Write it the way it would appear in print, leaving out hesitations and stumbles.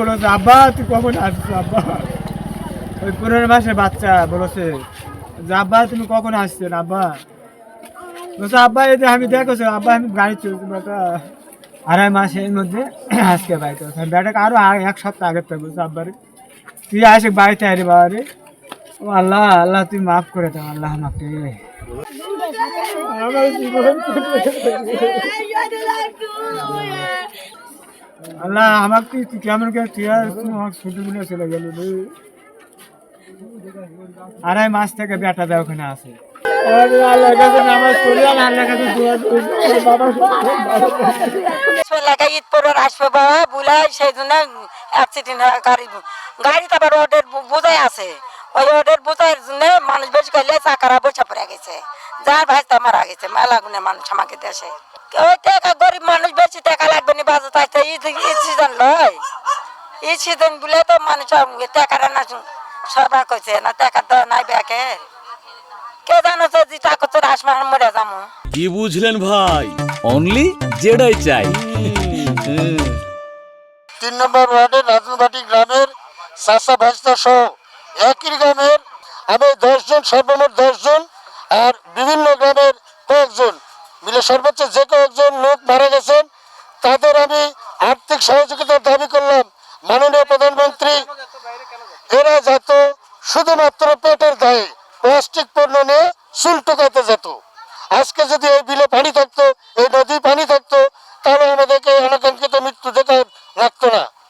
বলো যে, আব্বা তুই কখন আসছিস আব্বা? ওই 15 মাসের বাচ্চা বলেছে যে, আব্বা তুমি কখন আসছেন আব্বা? বলছে আব্বা এই যে আমি দেখেছো আব্বা আমি গাড়ি চলছি বেটা 2.5 মাসের মধ্যে আজকে বাড়িতে বেটাকে আরো 1 সপ্তাহ আগের থেকে বলছে আব্বারে তুই আসে বাড়িতে আরে বাবা রে ও আল্লাহ আল্লাহ তুই মাফ করে দাও আল্লাহ আমাকে আমার জীবন আল্লাহ আমাকে তুই কেমন করে তুই আর তুই আমার ছুটি মিলে চলে গেল রে 2.5 মাস থেকে বেটা দেওয়া ওখানে আছে আল্লাহর কাছে নামাজ পড়ি আর আল্লাহর কাছে দোয়া করি বাবা এলাকায় ঈদ পড়ার আসবে বাবা বুলাই সেই জন্য অ্যাক্সিডেন্ট হয় গাড়িতে আবার রোডের বোঝাই আছে ওই রোডের বোঝাইয়ের জন্য মানুষ বেশি করলে চাকারা বসে পড়ে গেছে যার ভাইস্তা মারা গেছে মেলা গুনে মানুষ আমাকে দেশে ওই টাকা গরিব মানুষ বেশি টাকা লাগবে না বাজার থাকতে ঈদ সিজন লয় ঈদ সিজন বলে তো মানুষ টাকাটা না সরবরাহ করছে না টাকা তো নাই ব্যাকে কে জানো যে টাকা তোর আসমান মরে যাবো কি বুঝলেন ভাই অনলি যেটাই চাই 3 নম্বর ওয়ার্ডের রাজনবাটি গ্রামের চাষা ভাস্তা সহ একই গ্রামের আমি 10 জন সর্বমোট 10 জন আর বিভিন্ন গ্রামের কয়েকজন মিলে সর্বোচ্চ যে কয়েকজন লোক মারা গেছেন তাদের আমি আর্থিক সহযোগিতার দাবি করলাম মাননীয় প্রধানমন্ত্রী এরা যত শুধুমাত্র পেটের দায়ে প্লাস্টিক পণ্য নিয়ে চুল টুকাতে যেত আজকে যদি এই বিলে পানি থাকতো এই নদী পানি থাকতো তাহলে আমাদেরকে অনাকাঙ্ক্ষিত মৃত্যু দেখা রাখতো না।